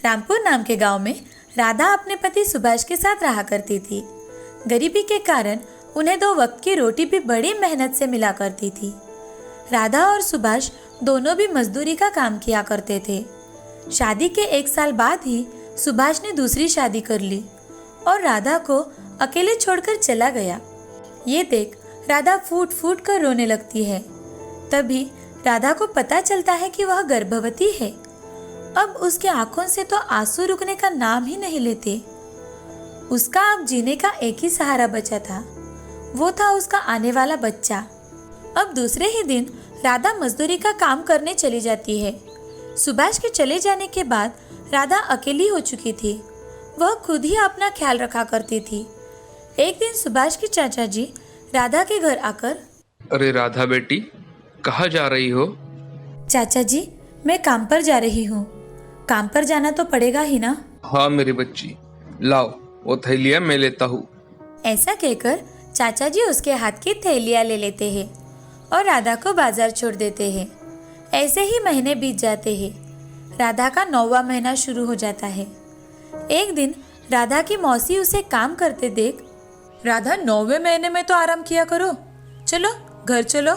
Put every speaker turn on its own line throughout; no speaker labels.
रामपुर नाम के गांव में राधा अपने पति सुभाष के साथ रहा करती थी। गरीबी के कारण उन्हें 2 वक्त की रोटी भी बड़ी मेहनत से मिला करती थी। राधा और सुभाष दोनों भी मजदूरी का काम किया करते थे। शादी के 1 साल बाद ही सुभाष ने दूसरी शादी कर ली और राधा को अकेले छोड़कर चला गया। ये देख राधा फूट फूट कर रोने लगती है। तभी राधा को पता चलता है कि वह गर्भवती है। अब उसके आंखों से तो आंसू रुकने का नाम ही नहीं लेते। उसका अब जीने का एक ही सहारा बचा था, वो था उसका आने वाला बच्चा। अब दूसरे ही दिन राधा मजदूरी का काम करने चली जाती है। सुभाष के चले जाने के बाद राधा अकेली हो चुकी थी। वह खुद ही अपना ख्याल रखा करती थी। एक दिन सुभाष के चाचा जी राधा के घर आकर,
अरे राधा बेटी, कहाँ जा रही हो?
चाचा जी, मैं काम पर जा रही हूँ। काम पर जाना तो पड़ेगा ही ना।
हाँ मेरी बच्ची, लाओ वो थैलियाँ मैं लेता हूँ।
ऐसा कहकर चाचा जी उसके हाथ की थैलियाँ ले लेते हैं और राधा को बाजार छोड़ देते हैं। ऐसे ही महीने बीत जाते हैं। राधा का 9वां महीना शुरू हो जाता है। एक दिन राधा की मौसी उसे काम करते देख, राधा 9वें महीने में तो आराम किया करो, चलो घर चलो।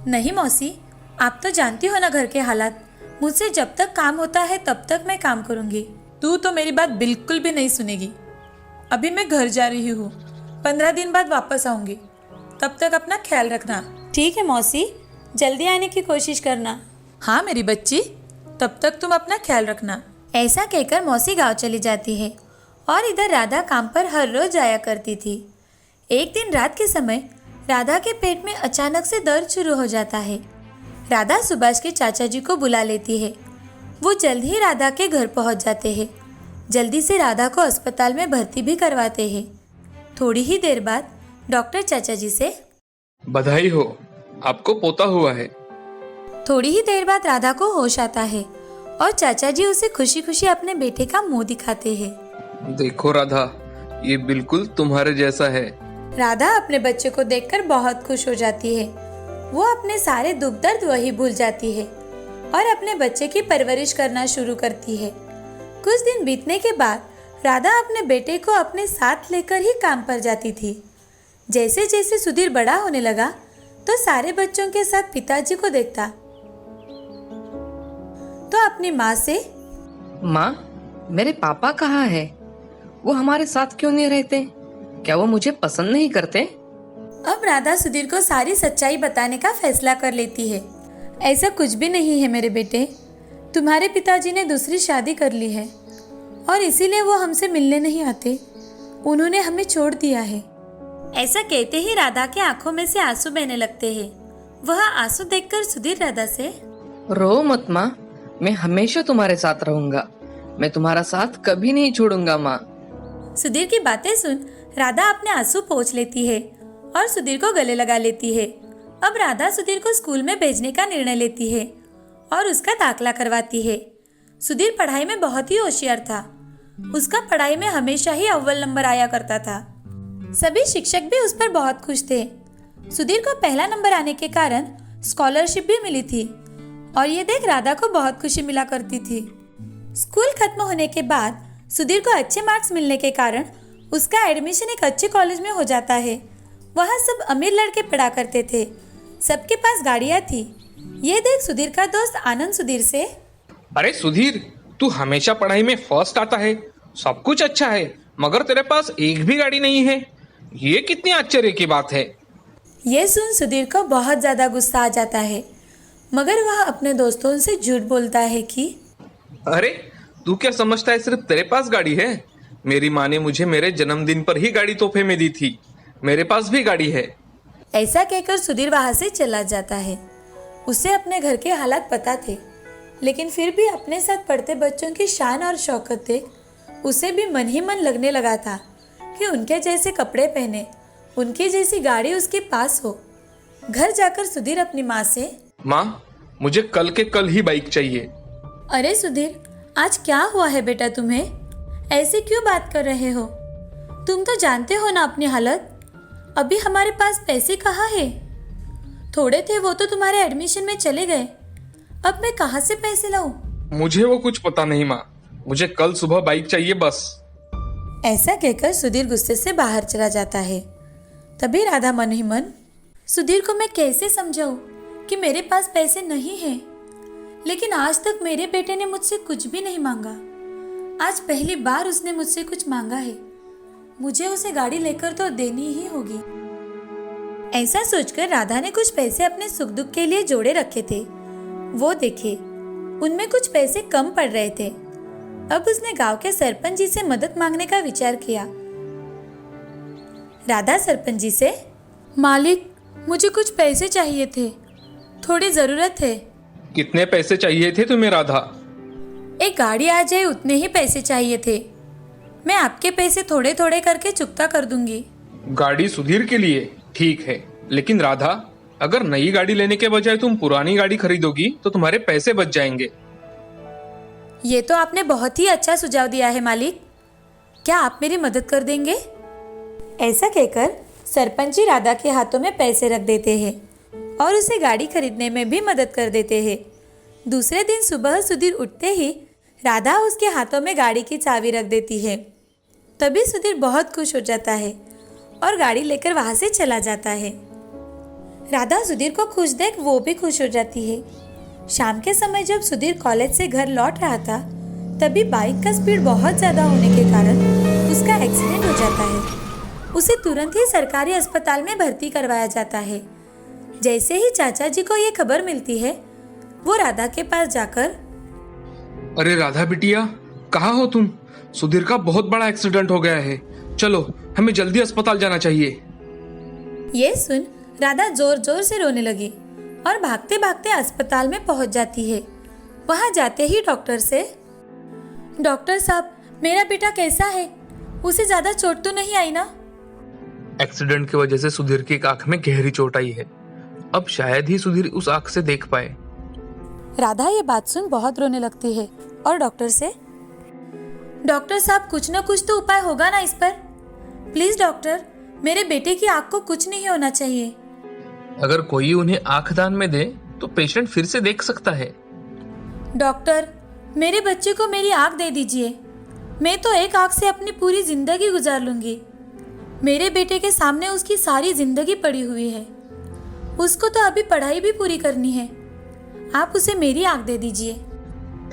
नहीं मौसी, आप तो जानती हो ना घर के हालात। मुझसे जब तक काम होता है तब तक मैं काम करूंगी। तू तो मेरी बात बिल्कुल भी नहीं सुनेगी। अभी मैं घर जा रही हूँ, 15 दिन बाद वापस आऊंगी। तब तक अपना ख्याल रखना। ठीक है मौसी, जल्दी आने की कोशिश करना। हाँ मेरी बच्ची, तब तक तुम अपना ख्याल रखना। ऐसा कहकर मौसी गांव चली जाती है और इधर राधा काम पर हर रोज जाया करती थी। एक दिन रात के समय राधा के पेट में अचानक से दर्द शुरू हो जाता है। राधा सुभाष के चाचा जी को बुला लेती है। वो जल्द ही राधा के घर पहुंच जाते हैं। जल्दी से राधा को अस्पताल में भर्ती भी करवाते हैं। थोड़ी ही देर बाद डॉक्टर चाचा जी से,
बधाई हो, आपको पोता हुआ है।
थोड़ी ही देर बाद राधा को होश आता है और चाचा जी उसे खुशी खुशी अपने बेटे का मुंह दिखाते हैं।
देखो राधा, ये बिल्कुल तुम्हारे जैसा है।
राधा अपने बच्चे को देखकर बहुत खुश हो जाती है। वो अपने सारे दुख दर्द वही भूल जाती है और अपने बच्चे की परवरिश करना शुरू करती है। कुछ दिन बीतने के बाद राधा अपने बेटे को अपने साथ लेकर ही काम पर जाती थी। जैसे जैसे सुधीर बड़ा होने लगा तो सारे बच्चों के साथ पिताजी को देखता तो अपनी माँ से,
माँ, मेरे पापा कहाँ है? वो हमारे साथ क्यों नहीं रहते? क्या वो मुझे पसंद नहीं करते?
अब राधा सुधीर को सारी सच्चाई बताने का फैसला कर लेती है। ऐसा कुछ भी नहीं है मेरे बेटे, तुम्हारे पिताजी ने दूसरी शादी कर ली है और इसीलिए वो हमसे मिलने नहीं आते। उन्होंने हमें छोड़ दिया है। ऐसा कहते ही राधा के आंखों में से आंसू बहने लगते हैं। वह आंसू देखकर सुधीर राधा से,
रो मत माँ, मैं हमेशा तुम्हारे साथ रहूंगा। मैं तुम्हारा साथ कभी नहीं छोड़ूंगा माँ।
सुधीर की बातें सुन राधा अपने आंसू पोंछ लेती है और सुधीर को गले लगा लेती है। अब राधा सुधीर को स्कूल में भेजने का निर्णय लेती है और उसका दाखिला करवाती है। सुधीर पढ़ाई में बहुत ही होशियार था। उसका पढ़ाई में हमेशा ही अव्वल नंबर आया करता था। सभी शिक्षक भी उस पर बहुत खुश थे। सुधीर को पहला नंबर आने के कारण स्कॉलरशिप भी मिली थी और ये देख राधा को बहुत खुशी मिला करती थी। स्कूल खत्म होने के बाद सुधीर को अच्छे मार्क्स मिलने के कारण उसका एडमिशन एक अच्छे कॉलेज में हो जाता है। वहाँ सब अमीर लड़के पढ़ा करते थे। सबके पास गाड़ियाँ थी। ये देख सुधीर का दोस्त आनंद सुधीर से,
अरे सुधीर, तू हमेशा पढ़ाई में फर्स्ट आता है, सब कुछ अच्छा है, मगर तेरे पास एक भी गाड़ी नहीं है। ये कितनी आश्चर्य की बात है।
ये सुन सुधीर को बहुत ज़्यादा गुस्सा आ जाता है, मगर वह अपने दोस्तों से झूठ बोलता है कि,
अरे तू क्या समझता है सिर्फ तेरे पास गाड़ी है? मेरी माँ ने मुझे मेरे जन्मदिन पर ही गाड़ी तोहफे में दी थी। मेरे पास भी गाड़ी है।
ऐसा कहकर सुधीर वहाँ से चला जाता है। उसे अपने घर के हालात पता थे, लेकिन फिर भी अपने साथ पढ़ते बच्चों की शान और शौकत देख उसे भी मन ही मन लगने लगा था कि उनके जैसे कपड़े पहने, उनकी जैसी गाड़ी उसके पास हो। घर जाकर सुधीर अपनी माँ से,
माँ, मुझे कल के कल ही बाइक चाहिए।
अरे सुधीर, आज क्या हुआ है बेटा तुम्हें? ऐसे क्यों बात कर रहे हो? तुम तो जानते हो ना अपनी हालत। अभी हमारे पास पैसे कहाँ है? थोड़े थे वो तो तुम्हारे एडमिशन में चले गए। अब मैं कहाँ से पैसे लाऊं?
मुझे वो कुछ पता नहीं माँ, मुझे कल सुबह बाइक चाहिए बस।
ऐसा कहकर सुधीर गुस्से से बाहर चला जाता है। तभी राधा मन ही मन, सुधीर को मैं कैसे समझाऊं कि मेरे पास पैसे नहीं हैं, लेकिन आज तक मेरे बेटे ने मुझसे कुछ भी नहीं मांगा। आज पहली बार उसने मुझसे कुछ मांगा है। मुझे उसे गाड़ी लेकर तो देनी ही होगी। ऐसा सोचकर राधा ने कुछ पैसे अपने सुख दुख के लिए जोड़े रखे थे। वो देखे, उनमें कुछ पैसे कम पड़ रहे थे। अब उसने गांव के सरपंच जी से मदद मांगने का विचार किया। राधा सरपंच जी से, मालिक मुझे कुछ पैसे चाहिए थे, थोड़ी जरूरत है।
कितने पैसे चाहिए थे तुम्हें राधा?
एक गाड़ी आ जाए उतने ही पैसे चाहिए थे। मैं आपके पैसे थोड़े थोड़े करके चुकता कर दूंगी।
गाड़ी सुधीर के लिए ठीक है, लेकिन राधा, अगर नई गाड़ी लेने के बजाय तुम पुरानी गाड़ी खरीदोगी तो तुम्हारे पैसे बच जाएंगे।
ये तो आपने बहुत ही अच्छा सुझाव दिया है मालिक। क्या आप मेरी मदद कर देंगे? ऐसा कहकर सरपंच जी राधा के हाथों में पैसे रख देते हैं और उसे गाड़ी खरीदने में भी मदद कर देते हैं। दूसरे दिन सुबह सुधीर उठते ही राधा उसके हाथों में गाड़ी की चाबी रख देती है। तभी सुधीर बहुत खुश हो जाता है और गाड़ी लेकर वहां से चला जाता है। राधा सुधीर को खुश देख वो भी खुश हो जाती है। शाम के समय जब सुधीर कॉलेज से घर लौट रहा था, तभी बाइक का स्पीड बहुत ज़्यादा होने के कारण उसका एक्सीडेंट हो जाता है। उसे तुरंत ही सरकारी अस्पताल में भर्ती करवाया जाता है। जैसे ही चाचा जी को ये खबर मिलती है, वो राधा के पास जाकर,
अरे राधा बिटिया, कहाँ हो तुम? सुधीर का बहुत बड़ा एक्सीडेंट हो गया है, चलो हमें जल्दी अस्पताल जाना चाहिए।
ये सुन राधा जोर जोर से रोने लगी और भागते भागते अस्पताल में पहुंच जाती है। वहां जाते ही डॉक्टर से, डॉक्टर साहब मेरा बेटा कैसा है? उसे ज्यादा चोट तो नहीं आई ना?
एक्सीडेंट की वजह से सुधीर की एक आंख में गहरी चोट आई है। अब शायद ही सुधीर उस आंख से देख पाए।
राधा ये बात सुन बहुत रोने लगती है और डॉक्टर से, डॉक्टर साहब कुछ ना कुछ तो उपाय होगा ना इस पर? प्लीज डॉक्टर, मेरे बेटे की आंख को कुछ नहीं होना चाहिए।
अगर कोई उन्हें आंख दान में दे तो पेशेंट फिर से देख सकता है।
डॉक्टर, मेरे बच्चे को मेरी आंख दे दीजिए। मैं तो एक आंख से अपनी पूरी जिंदगी गुजार लूंगी। मेरे बेटे के सामने उसकी सारी जिंदगी पड़ी हुई है। उसको तो अभी पढ़ाई भी पूरी करनी है। आप उसे मेरी आंख दे दीजिए।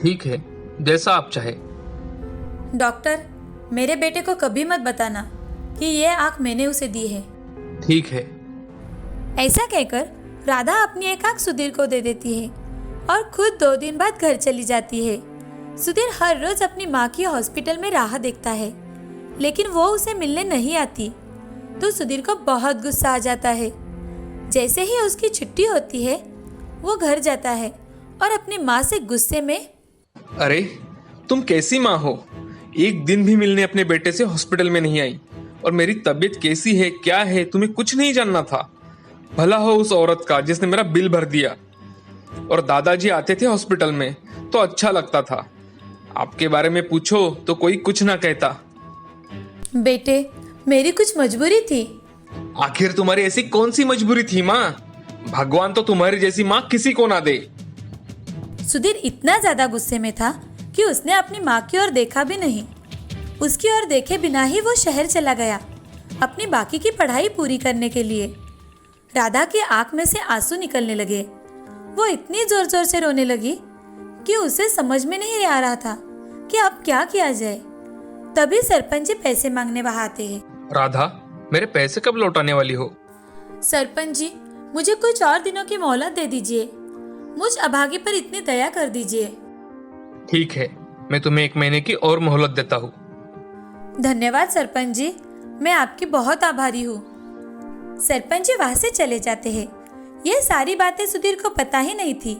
ठीक है, जैसा आप चाहे।
डॉक्टर, मेरे बेटे को कभी मत बताना कि ये आंख मैंने उसे दी है।
ठीक है।
ऐसा कहकर राधा अपनी एक आंख सुधीर को दे देती है और खुद 2 दिन बाद घर चली जाती है। सुधीर हर रोज अपनी माँ की हॉस्पिटल में राह देखता है, लेकिन वो उसे मिलने नहीं आती तो सुधीर को बहुत गुस्सा आ जाता है। जैसे ही उसकी छुट्टी होती है, वो घर जाता है और अपनी माँ से गुस्से में,
अरे तुम कैसी माँ हो? एक दिन भी मिलने अपने बेटे से हॉस्पिटल में नहीं आई, और मेरी तबीयत कैसी है क्या है तुम्हें कुछ नहीं जानना था। भला हो उस औरत का जिसने मेरा बिल भर दिया। और दादाजी आते थे हॉस्पिटल में तो अच्छा लगता था। आपके बारे में पूछो तो कोई कुछ ना कहता।
बेटे, मेरी कुछ मजबूरी थी।
आखिर तुम्हारी ऐसी कौन सी मजबूरी थी माँ? भगवान तो तुम्हारी जैसी माँ किसी को ना दे।
सुधीर इतना ज्यादा गुस्से में था कि उसने अपनी माँ की ओर देखा भी नहीं। उसकी ओर देखे बिना ही वो शहर चला गया अपनी बाकी की पढ़ाई पूरी करने के लिए। राधा की आंख में से आंसू निकलने लगे। वो इतनी जोर जोर से रोने लगी कि उसे समझ में नहीं आ रहा था कि अब क्या किया जाए। तभी सरपंच जी पैसे मांगने वहां आते हैं।
राधा, मेरे पैसे कब लौटाने वाली हो?
सरपंच जी, मुझे कुछ और दिनों की मोहलत दे दीजिए। मुझ अभागे पर इतनी दया कर दीजिए।
ठीक है, मैं तुम्हें 1 महीने की और मोहलत देता हूँ।
धन्यवाद सरपंच जी, मैं आपकी बहुत आभारी हूँ। सरपंच जी वहां से चले जाते हैं। ये सारी बातें सुधीर को पता ही नहीं थी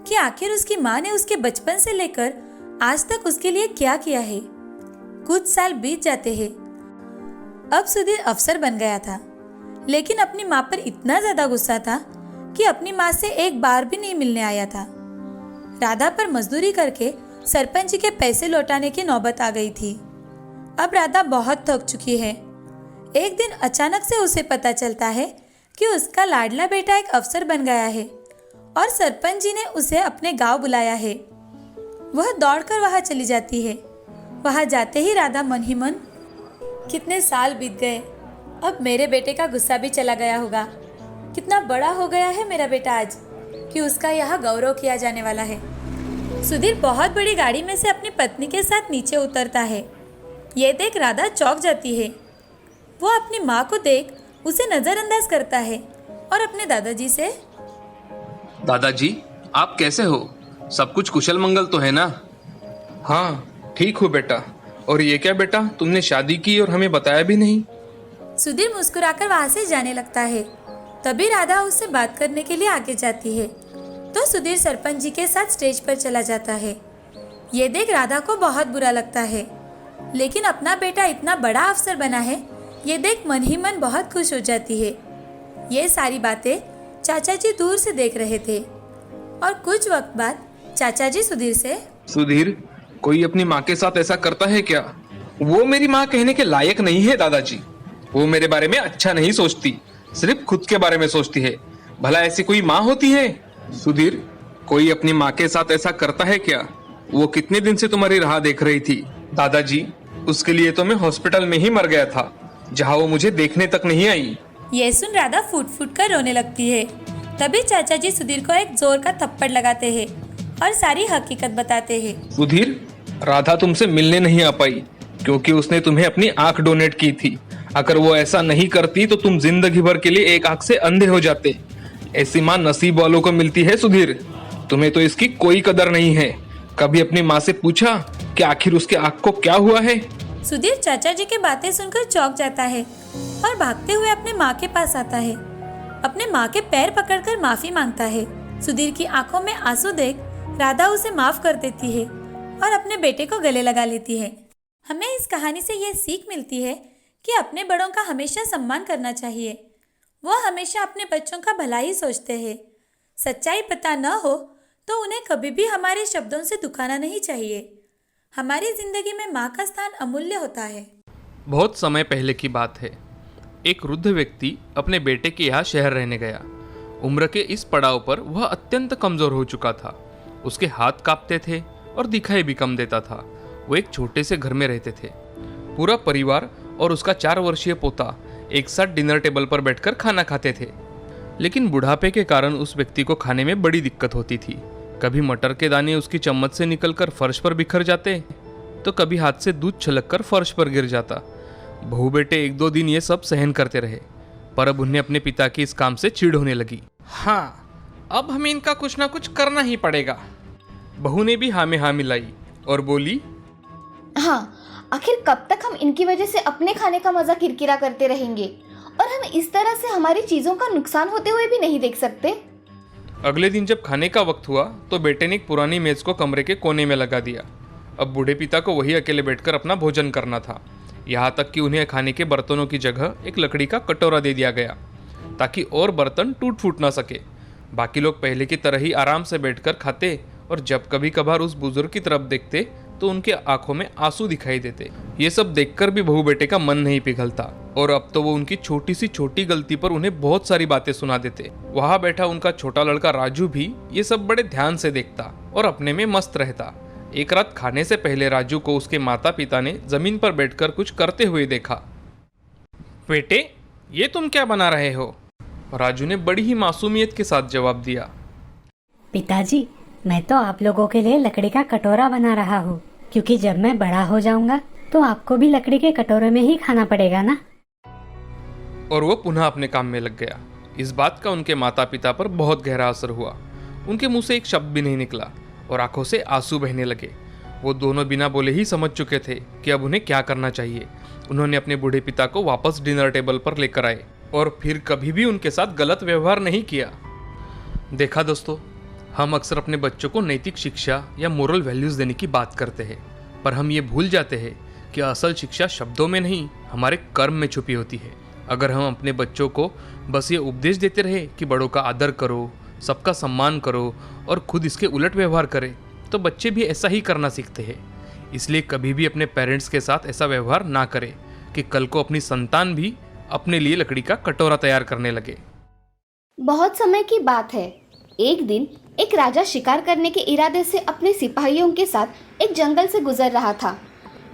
कि आखिर उसकी माँ ने उसके बचपन से लेकर आज तक उसके लिए क्या किया है। कुछ साल बीत जाते हैं। अब सुधीर अफसर बन गया था, लेकिन अपनी माँ पर इतना ज्यादा गुस्सा था कि अपनी माँ से एक बार भी नहीं मिलने आया था। राधा पर मजदूरी करके सरपंच जी के पैसे लौटाने की नौबत आ गई थी। अब राधा बहुत थक चुकी है। एक दिन अचानक से उसे पता चलता है कि उसका लाडला बेटा एक अफसर बन गया है और सरपंच जी ने उसे अपने गांव बुलाया है। वह दौड़कर वहां चली जाती है वहाँ जाते ही राधा मन ही मन, कितने साल बीत गए, अब मेरे बेटे का गुस्सा भी चला गया होगा। कितना बड़ा हो गया है मेरा बेटा आज कि उसका यहाँ गौरव किया जाने वाला है। सुधीर बहुत बड़ी गाड़ी में से अपनी पत्नी के साथ नीचे उतरता है। ये देख राधा चौंक जाती है। वो अपनी माँ को देख उसे नज़रअंदाज करता है और अपने दादाजी से,
दादाजी आप कैसे हो? सब कुछ कुशल मंगल तो है ना?
हाँ ठीक हूँ बेटा। और ये क्या बेटा, तुमने शादी की और हमें बताया भी नहीं?
सुधीर मुस्कुराकर वहाँ से जाने लगता है। तभी राधा उससे बात करने के लिए आगे जाती है तो सुधीर सरपंच जी के साथ स्टेज पर चला जाता है। ये देख राधा को बहुत बुरा लगता है, लेकिन अपना बेटा इतना बड़ा अफसर बना है, ये देख मन ही मन बहुत खुश हो जाती है। ये सारी बातें चाचा जी दूर से देख रहे थे और कुछ वक्त बाद चाचा जी सुधीर से,
सुधीर, कोई अपनी माँ के साथ ऐसा करता है क्या? वो मेरी माँ कहने के लायक नहीं है दादाजी। वो मेरे बारे में अच्छा नहीं सोचती, सिर्फ खुद के बारे में सोचती है। भला ऐसी कोई माँ होती है? सुधीर, कोई अपनी माँ के साथ ऐसा करता है क्या? वो कितने दिन से तुम्हारी राह देख रही थी। दादाजी, उसके लिए तो मैं हॉस्पिटल में ही मर गया था, जहाँ वो मुझे देखने तक नहीं आई।
ये सुन राधा फूट फूट कर रोने लगती है। तभी चाचा जी सुधीर को एक जोर का थप्पड़ लगाते हैं और सारी हकीकत बताते हैं।
सुधीर, राधा तुमसे मिलने नहीं आ पाई क्योंकि उसने तुम्हें अपनी आंख डोनेट की थी। अगर वो ऐसा नहीं करती तो तुम जिंदगी भर के लिए एक आंख से अंधे हो जाते। ऐसी माँ नसीब वालों को मिलती है सुधीर, तुम्हें तो इसकी कोई कदर नहीं है। कभी अपनी माँ से पूछा कि आखिर उसके आंख को क्या हुआ है?
सुधीर चाचा जी की बातें सुनकर चौंक जाता है और भागते हुए अपने माँ के पास आता है। अपने माँ के पैर पकड़कर माफी मांगता है। सुधीर की आंखों में आंसू देख राधा उसे माफ कर देती है और अपने बेटे को गले लगा लेती है। हमें इस कहानी से ये सीख मिलती है कि अपने बड़ों का हमेशा सम्मान करना चाहिए। वो हमेशा अपने बच्चों का भला ही सोचते हैं। सच्चाई पता न हो तो उन्हें कभी भी हमारे शब्दों से दुखाना नहीं चाहिए। हमारी जिंदगी में माँ का स्थान अमूल्य होता है।
बहुत समय पहले की बात है। एक वृद्ध व्यक्ति अपने बेटे के यहाँ शहर रहने गया। उम्र के इस पड़ाव पर वह अत्यंत कमजोर हो चुका था। उसके हाथ कांपते थे और दिखाई भी कम देता था। वो एक छोटे से घर में रहते थे। पूरा परिवार और उसका 4 वर्षीय पोता एक साथ डिनर टेबल पर बैठकर खाना खाते थे। लेकिन बुढ़ापे के कारण उस व्यक्ति को खाने में बड़ी दिक्कत होती थी। कभी मटर के दाने उसकी चम्मच से निकलकर फर्श पर बिखर जाते तो कभी हाथ से दूध छलककर फर्श पर गिर जाता। बहू बेटे 1-2 दिन ये सब सहन करते रहे, पर अब उन्हें अपने पिता की इस काम से चिढ़ होने लगी। हाँ, अब हमें इनका कुछ ना कुछ करना ही पड़ेगा। बहू ने भी हाँ में हाँ मिलाई और बोली,
हाँ, आखिर कब तक हम इनकी वजह से अपने खाने का मजा किरकिरा करते रहेंगे और हम इस तरह से हमारी चीजों का नुकसान होते हुए भी नहीं देख सकते।
अगले दिन जब खाने का वक्त हुआ तो बेटे ने एक पुरानी मेज को कमरे के कोने में लगा दिया। अब बूढ़े पिता को वही अकेले बैठकर अपना भोजन करना था। यहाँ तक कि उन्हें खाने के बर्तनों की जगह एक लकड़ी का कटोरा दे दिया गया ताकि और बर्तन टूट फूट ना सके। बाकी लोग पहले की तरह ही आराम से बैठकर खाते और जब कभी कभार उस बुजुर्ग की तरफ देखते तो उनके आंखों में आंसू दिखाई देते। ये सब देखकर भी बहू बेटे का मन नहीं पिघलता और अब तो वो उनकी छोटी सी छोटी गलती पर उन्हें बहुत सारी बातें सुना देते। वहां बैठा उनका छोटा लड़का राजू भी ये सब बड़े ध्यान से देखता और अपने में मस्त रहता। एक रात खाने से पहले राजू को उसके माता पिता ने जमीन पर बैठकर कुछ करते हुए देखा। बेटे, ये तुम क्या बना रहे हो? राजू ने बड़ी ही मासूमियत के साथ जवाब दिया,
पिताजी, मैं तो आप लोगों के लिए लकड़ी का कटोरा बना रहा हूँ, क्योंकि जब मैं बड़ा हो जाऊंगा तो आपको भी लकड़ी के कटोरे में ही खाना पड़ेगा ना।
और वो पुनः अपने काम में लग गया। इस बात का उनके माता पिता पर बहुत गहरा असर हुआ। उनके मुंह से एक शब्द भी नहीं निकला और आंखों से आंसू बहने लगे। वो दोनों बिना बोले ही समझ चुके थे कि अब उन्हें क्या करना चाहिए। उन्होंने अपने बूढ़े पिता को वापस डिनर टेबल पर लेकर आए और फिर कभी भी उनके साथ गलत व्यवहार नहीं किया। देखा दोस्तों, हम अक्सर अपने बच्चों को नैतिक शिक्षा या मोरल वैल्यूज देने की बात करते हैं, पर हम ये भूल जाते हैं कि असल शिक्षा शब्दों में नहीं, हमारे कर्म में छुपी होती है। अगर हम अपने बच्चों को बस ये उपदेश देते रहे कि बड़ों का आदर करो, सबका सम्मान करो और खुद इसके उलट व्यवहार करें, तो बच्चे भी ऐसा ही करना सीखते हैं। इसलिए कभी भी अपने पेरेंट्स के साथ ऐसा व्यवहार ना करें कि कल को अपनी संतान भी अपने लिए लकड़ी का कटोरा तैयार करने लगे।
बहुत समय की बात है, एक दिन एक राजा शिकार करने के इरादे से अपने सिपाहियों के साथ एक जंगल से गुजर रहा था।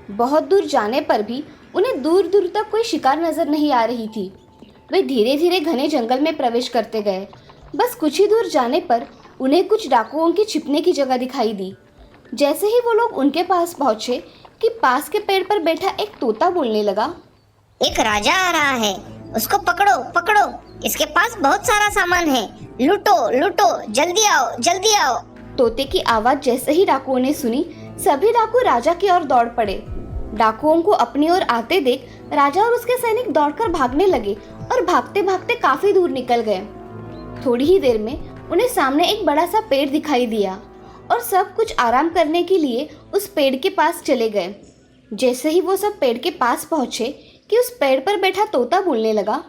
बहुत दूर जाने पर भी उन्हें दूर दूर तक कोई शिकार नजर नहीं आ रही थी। वे धीरे धीरे घने जंगल में प्रवेश करते गए। बस कुछ ही दूर जाने पर उन्हें कुछ डाकुओं की छिपने की जगह दिखाई दी। जैसे ही वो लोग उनके पास पहुंचे कि पास के पेड़ पर बैठा एक तोता बोलने लगा,
एक राजा आ रहा है, उसको पकड़ो पकड़ो, इसके पास बहुत सारा सामान है, लूटो लूटो, जल्दी आओ जल्दी आओ।
तोते की आवाज जैसे ही डाकुओं ने सुनी, सभी डाकू राजा की ओर दौड़ पड़े। डाकुओं को अपनी ओर आते देख राजा और उसके सैनिक दौड़कर भागने लगे और भागते भागते काफी दूर निकल गए। थोड़ी ही देर में उन्हें सामने एक बड़ा सा पेड़ दिखाई दिया और सब कुछ आराम करने के लिए उस पेड़ के पास चले गए। जैसे ही वो सब पेड़ के पास पहुंचे कि उस पेड़ पर बैठा तोता बोलने लगा,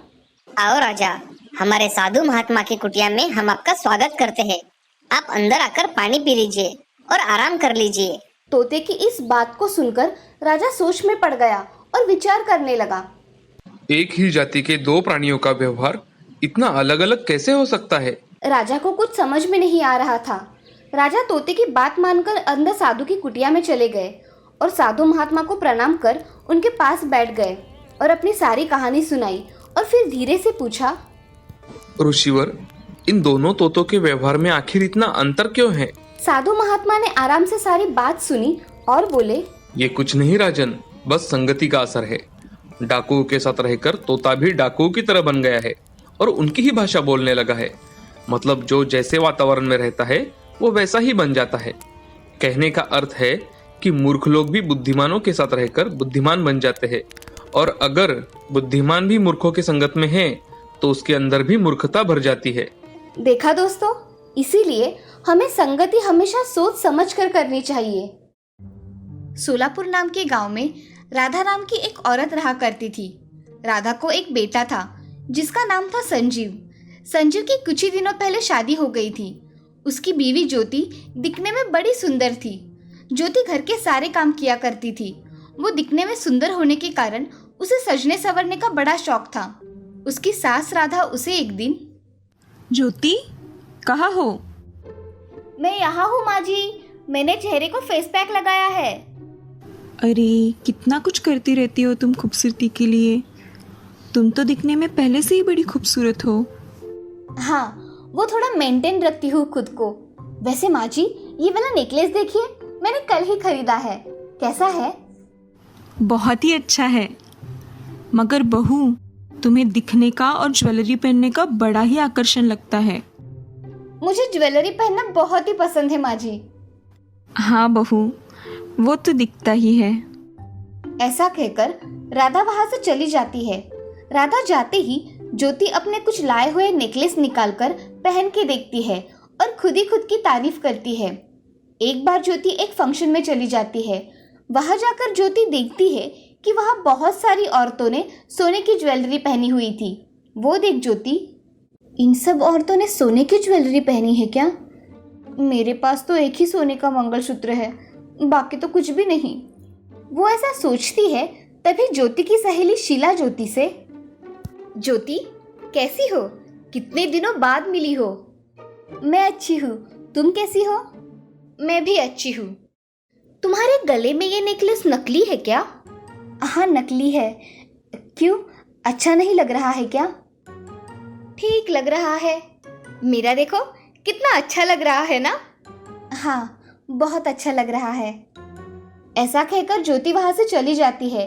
आओ राजा, हमारे साधु महात्मा की कुटिया में हम आपका स्वागत करते हैं। आप अंदर आकर पानी पी लीजिए और आराम कर लीजिए।
तोते की इस बात को सुनकर राजा सोच में पड़ गया और विचार करने लगा।
एक ही जाति के दो प्राणियों का व्यवहार इतना अलग अलग कैसे हो सकता है?
राजा को कुछ समझ में नहीं आ रहा था। राजा तोते की बात मानकर अंदर साधु की कुटिया में चले गए और साधु महात्मा को प्रणाम कर उनके पास बैठ गए और अपनी सारी कहानी सुनाई और फिर धीरे से पूछा,
ऋषिवर, इन दोनों तोतों के व्यवहार में आखिर इतना अंतर क्यों है?
साधु महात्मा ने आराम से सारी बात सुनी और बोले,
ये कुछ नहीं राजन, बस संगति का असर है। डाकुओं के साथ रहकर तोता भी डाकुओं की तरह बन गया है और उनकी ही भाषा बोलने लगा है। मतलब जो जैसे वातावरण में रहता है वो वैसा ही बन जाता है। कहने का अर्थ है कि मूर्ख लोग भी बुद्धिमानों के साथ रहकर बुद्धिमान बन जाते हैं, और अगर बुद्धिमान भी मूर्खों के संगत में है तो उसके अंदर भी मूर्खता भर जाती है।
देखा दोस्तों, इसीलिए हमें संगति हमेशा सोच समझ कर करनी चाहिए। सोलापुर नाम के गांव में राधा नाम की एक औरत रहा करती थी। राधा को एक बेटा था जिसका नाम था संजीव। संजीव की कुछ ही दिनों पहले शादी हो गई थी। उसकी बीवी ज्योति दिखने में बड़ी सुंदर थी। ज्योति घर के सारे काम किया करती थी। वो दिखने में सुंदर होने के कारण उसे सजने संवरने का बड़ा शौक था। उसकी सास राधा उसे एक दिन,
ज्योति, कहाँ हो?
मैं यहाँ हूँ माँ जी, मैंने चेहरे को फेस पैक लगाया है।
अरे कितना कुछ करती रहती हो तुम खूबसूरती के लिए। तुम तो दिखने में पहले से ही बड़ी खूबसूरत हो।
हाँ, वो थोड़ा मेंटेन रखती हूँ खुद को। वैसे माँ जी, ये वाला नेकलेस देखिए, मैंने कल ही खरीदा है। कैसा है?
बहुत ही अच्छा है। मगर बहू, तुम्हें दिखने का और ज्वेलरी पहनने का बड़ा ही आकर्षण लगता है।
मुझे ज्वेलरी पहनना बहुत ही पसंद है माँ जी।
हाँ बहू, वो तो दिखता ही है।
ऐसा कहकर राधा वहां से चली जाती है। राधा जाते ही ज्योति अपने कुछ लाए हुए नेकलेस निकालकर पहन के देखती है और खुद ही खुद की तारीफ करती है। एक बार ज्योति एक फंक्शन में चली जाती है। वहां जाकर ज्योति देखती है कि वहां बहुत सारी औरतों ने सोने की ज्वेलरी पहनी हुई थी। वो देख ज्योति, इन सब औरतों ने सोने की ज्वेलरी पहनी है क्या? मेरे पास तो एक ही सोने का मंगलसूत्र है, बाकी तो कुछ भी नहीं। वो ऐसा सोचती है। तभी ज्योति की सहेली शीला ज्योति से, ज्योति कैसी हो? कितने दिनों बाद मिली हो। मैं अच्छी हूँ, तुम कैसी हो? मैं भी अच्छी हूँ। तुम्हारे गले में ये नेकलेस नकली है क्या? हाँ नकली है। क्यों, अच्छा नहीं लग रहा है क्या? ठीक लग रहा है। मेरा देखो कितना अच्छा लग रहा है ना? हाँ, बहुत अच्छा लग रहा है। ऐसा कहकर ज्योति वहां से चली जाती है।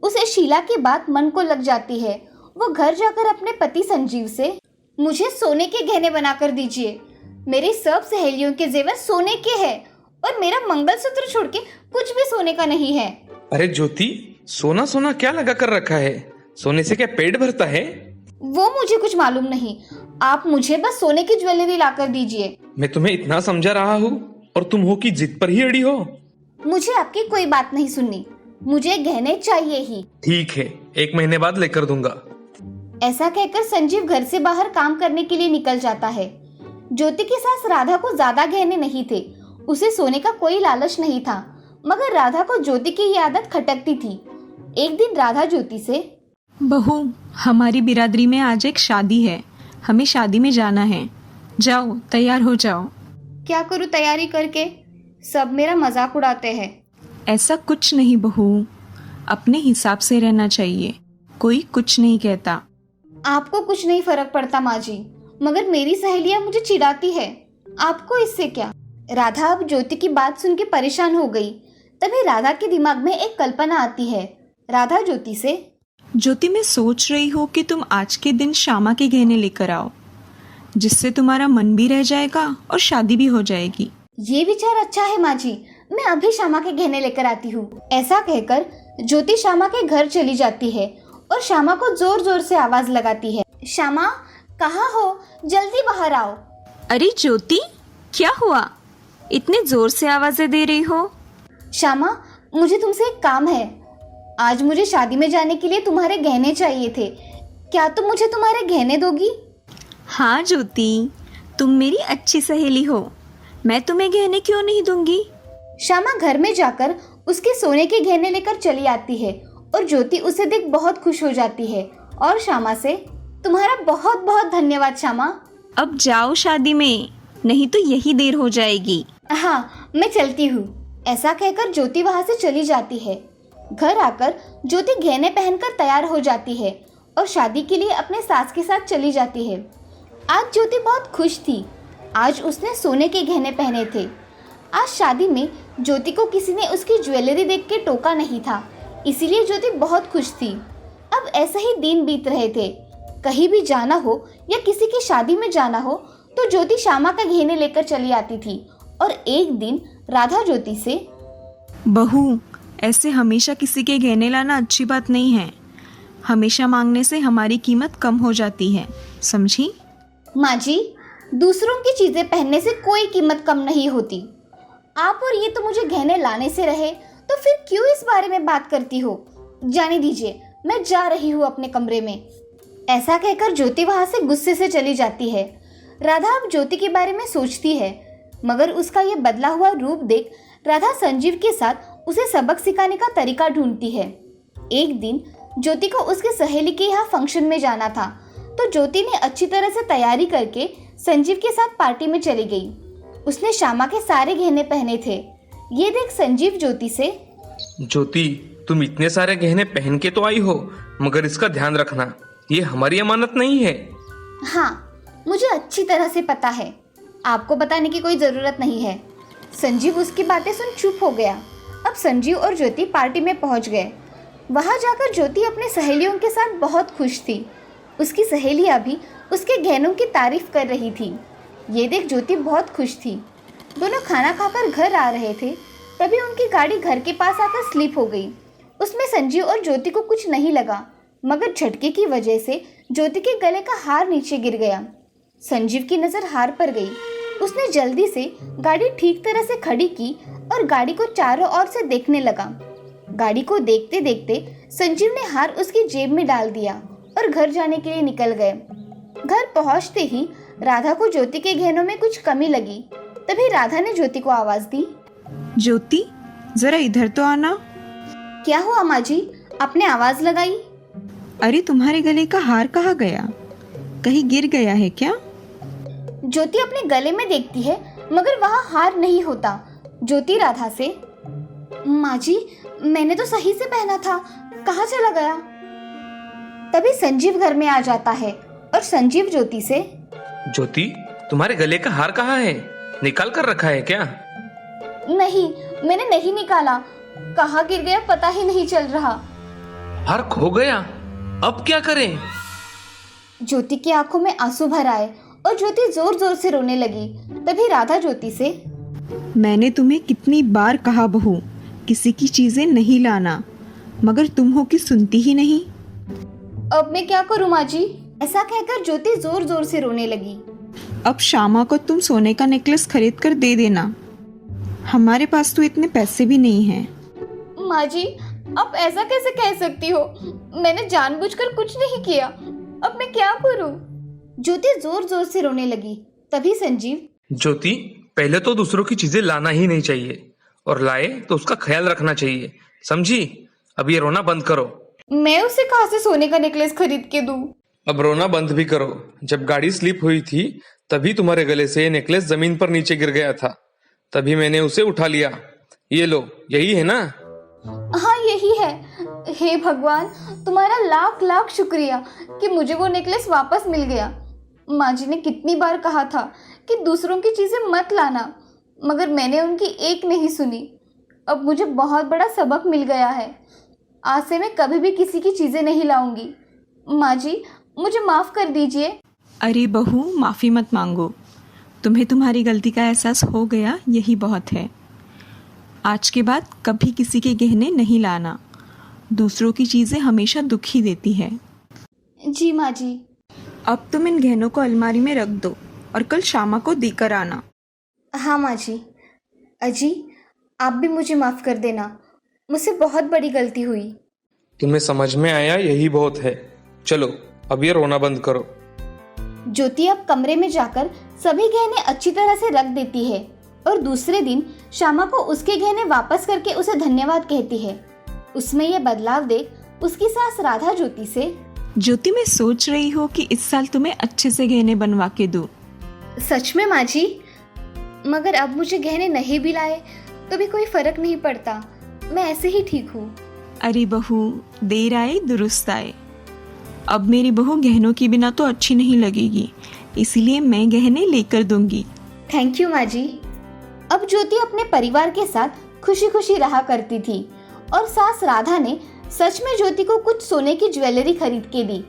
उसे शीला की बात मन को लग जाती है। वो घर जाकर अपने पति संजीव से, मुझे सोने के गहने बनाकर दीजिए। मेरी सब सहेलियों के जेवर सोने के हैं और मेरा मंगलसूत्र छोड़ के कुछ भी सोने का नहीं है।
अरे ज्योति, सोना सोना क्या लगा कर रखा है? सोने से क्या पेट भरता है?
वो मुझे कुछ मालूम नहीं। आप मुझे बस सोने की ज्वेलरी लाकर दीजिए।
मैं तुम्हें इतना समझा रहा हूँ और तुम हो कि जिद पर ही अड़ी हो।
मुझे आपकी कोई बात नहीं सुननी, मुझे गहने चाहिए ही।
ठीक है, 1 महीने बाद लेकर दूंगा।
ऐसा कहकर संजीव घर से बाहर काम करने के लिए निकल जाता है। ज्योति की सास राधा को ज्यादा गहने नहीं थे। उसे सोने का कोई लालच नहीं था, मगर राधा को ज्योति की ये आदत खटकती थी। एक दिन राधा ज्योति से,
बहू, हमारी बिरादरी में आज एक शादी है, हमें शादी में जाना है, जाओ तैयार हो जाओ।
क्या करूँ तैयारी करके? सब मेरा मजाक उड़ाते हैं।
ऐसा कुछ नहीं बहू, अपने हिसाब से रहना चाहिए, कोई कुछ नहीं कहता।
आपको कुछ नहीं फर्क पड़ता माँ जी, मगर मेरी सहेलियाँ मुझे चिढ़ाती है। आपको इससे क्या? राधा अब ज्योति की बात सुन के परेशान हो गई। तभी राधा के दिमाग में एक कल्पना आती है। राधा ज्योति से,
ज्योति मैं सोच रही हूँ कि तुम आज के दिन श्यामा के गहने लेकर आओ, जिससे तुम्हारा मन भी रह जाएगा और शादी भी हो जाएगी।
ये विचार अच्छा है माँ जी, मैं अभी श्यामा के गहने लेकर आती हूँ। ऐसा कहकर ज्योति श्यामा के घर चली जाती है और श्यामा को जोर जोर से आवाज लगाती है। श्यामा, कहाँ हो? जल्दी बाहर आओ।
अरे ज्योति, क्या हुआ? इतने जोर से आवाजें दे रही हो?
श्यामा, मुझे तुमसे एक काम है। आज मुझे शादी में जाने के लिए तुम्हारे गहने चाहिए थे। क्या तुम मुझे तुम्हारे गहने दोगी?
हाँ ज्योति, तुम मेरी अच्छी सहेली हो, मैं तुम्हें गहने क्यों नहीं दूंगी।
श्यामा घर में जाकर उसके सोने के गहने लेकर चली आती है और ज्योति उसे देख बहुत खुश हो जाती है और श्यामा से, तुम्हारा बहुत बहुत धन्यवाद श्यामा।
अब जाओ शादी में, नहीं तो यही देर हो जाएगी।
हाँ, मैं चलती हूँ। ऐसा कहकर ज्योति वहाँ से चली जाती है। घर आकर ज्योति गहने पहनकर तैयार हो जाती है और शादी के लिए अपने सास के साथ चली जाती है। आज ज्योति बहुत खुश थी। आज उसने सोने के गहने पहने थे। आज शादी में ज्योति को किसी ने उसकी ज्वेलरी देख के टोका नहीं था, इसीलिए ज्योति बहुत खुश थी। अब ऐसे ही दिन बीत रहे थे। कहीं भी जाना हो या किसी की शादी में जाना हो तो ज्योति श्यामा का गहने लेकर चली आती थी। और एक दिन राधा ज्योति से,
बहू, ऐसे हमेशा किसी के गहने लाना अच्छी बात नहीं है। हमेशा मांगने से हमारी कीमत कम हो जाती है, समझी?
माँ जी, दूसरों की चीजें पहनने से कोई कीमत कम नहीं होती। आप और ये तो मुझे गहने लाने से रहे, तो फिर क्यों इस बारे में बात करती हो? जाने दीजिए, मैं जा रही हूँ अपने कमरे में। ऐसा कहकर ज्योति वहाँ से गुस्से से चली जाती है। राधा अब ज्योति के बारे में सोचती है, मगर उसका ये बदला हुआ रूप देख राधा संजीव के साथ उसे सबक सिखाने का तरीका ढूंढती है। एक दिन ज्योति को उसके सहेली के यहाँ फंक्शन में जाना था, तो ज्योति ने अच्छी तरह से तैयारी करके संजीव के साथ पार्टी में चली गई। उसने श्यामा के सारे गहने पहने थे। ये देख संजीव ज्योति से,
ज्योति, तुम इतने सारे गहने पहन के तो आई हो, मगर इसका ध्यान रखना, ये हमारी अमानत नहीं है।
हाँ, मुझे अच्छी तरह से पता है, आपको बताने की कोई ज़रूरत नहीं है। संजीव उसकी बातें सुन चुप हो गया। अब संजीव और ज्योति पार्टी में पहुंच गए। वहां जाकर ज्योति अपने सहेलियों के साथ बहुत खुश थी। उसकी सहेलियां भी उसके गहनों की तारीफ कर रही थी। ये देख ज्योति बहुत खुश थी। दोनों खाना खाकर घर आ रहे थे, तभी उनकी गाड़ी घर के पास आकर स्लिप हो गई। उसमें संजीव और ज्योति को कुछ नहीं लगा, मगर झटके की वजह से ज्योति के गले का हार नीचे गिर गया। संजीव की नज़र हार पर गई। उसने जल्दी से गाड़ी ठीक तरह से खड़ी की और गाड़ी को चारों ओर से देखने लगा। गाड़ी को देखते देखते संजीव ने हार उसकी जेब में डाल दिया और घर जाने के लिए निकल गए। घर पहुंचते ही राधा को ज्योति के गहनों में कुछ कमी लगी। तभी राधा ने ज्योति को आवाज दी,
ज्योति, जरा इधर तो आना।
क्या हुआ माँ जी, आपने आवाज लगाई?
अरे तुम्हारे गले का हार कहाँ गया? कहीं गिर गया है क्या?
ज्योति अपने गले में देखती है, मगर वहाँ हार नहीं होता। ज्योति राधा से, माँ जी, मैंने तो सही से पहना था, कहाँ चला गया? तभी संजीव घर में आ जाता है और संजीव ज्योति से,
ज्योति, तुम्हारे गले का हार कहाँ है? निकाल कर रखा है क्या?
नहीं, मैंने नहीं निकाला। कहाँ गिर गया पता ही नहीं चल रहा।
हार खो गया, अब क्या करें?
ज्योति की आंखों में आंसू भर आए और ज्योति जोर जोर से रोने लगी। तभी राधा ज्योति से,
मैंने तुम्हें कितनी बार कहा बहू, किसी की चीजें नहीं लाना, मगर तुम हो कि सुनती ही नहीं।
अब मैं क्या करूँ माँ जी? ऐसा कहकर ज्योति जोर जोर से रोने लगी।
अब श्यामा को तुम सोने का नेकलेस खरीद कर दे देना, हमारे पास तो इतने पैसे भी नहीं हैं।
माँ जी, आप ऐसा कैसे कह सकती हो? मैंने जानबूझकर कुछ नहीं किया, अब मैं क्या करूँ? ज्योति जोर जोर से रोने लगी। तभी संजीव,
ज्योति, पहले तो दूसरों की चीजें लाना ही नहीं चाहिए, और लाए तो उसका ख्याल रखना चाहिए, समझी? अब ये रोना बंद करो।
मैं उसे कहाँ से सोने का नेकलेस खरीद के दूँ?
अब रोना बंद भी करो। जब गाड़ी स्लिप हुई थी तभी तुम्हारे गले से नेकलेस जमीन पर नीचे गिर गया था, तभी मैंने उसे उठा लिया। ये लो, यही है ना?
हाँ यही है। हे भगवान, तुम्हारा लाख लाख शुक्रिया कि मुझे वो नेकलेस वापस मिल गया। माँ जी ने कितनी बार कहा था कि दूसरों की चीज़ें मत लाना, मगर मैंने उनकी एक नहीं सुनी। अब मुझे बहुत बड़ा सबक मिल गया है। आज से मैं कभी भी किसी की चीज़ें नहीं लाऊंगी। माँ जी, मुझे माफ़ कर दीजिए।
अरे बहू, माफ़ी मत मांगो। तुम्हें तुम्हारी गलती का एहसास हो गया, यही बहुत है। आज के बाद कभी किसी के गहने नहीं लाना। दूसरों की चीज़ें हमेशा दुख ही देती है।
जी माँ जी।
अब तुम इन गहनों को अलमारी में रख दो और कल शामा को देकर आना।
हाँ माँ जी। अजी, आप भी मुझे माफ़ कर देना, मुझसे बहुत बड़ी गलती हुई।
तुम्हें समझ में आया, यही बहुत है। चलो अब ये रोना बंद करो।
ज्योति अब कमरे में जाकर सभी गहने अच्छी तरह से रख देती है और दूसरे दिन श्यामा को उसके गहने वापस करके उसे धन्यवाद कहती है। उसमें यह बदलाव देख उसकी सास राधा ज्योति से,
ज्योति, मैं सोच रही हूँ कि इस साल तुम्हें अच्छे से गहने बनवा के दूँ।
सच में माँ जी? मगर अब मुझे गहने नहीं भी लाए तो भी कोई फर्क नहीं पड़ता, मैं ऐसे ही ठीक हूँ।
अरे बहू, देर आए दुरुस्त आए। अब मेरी बहू गहनों के बिना तो अच्छी नहीं लगेगी, इसीलिए मैं गहने लेकर दूंगी।
थैंक यू माँ जी। अब ज्योति अपने परिवार के साथ खुशी खुशी रहा करती थी और सास राधा ने सच में ज्योति को कुछ सोने की ज्वेलरी खरीद के दी।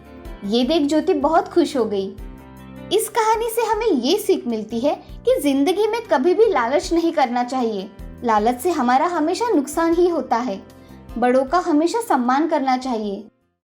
ये देख ज्योति बहुत खुश हो गई। इस कहानी से हमें ये सीख मिलती है कि जिंदगी में कभी भी लालच नहीं करना चाहिए। लालच से हमारा हमेशा नुकसान ही होता है। बड़ों का हमेशा सम्मान करना चाहिए।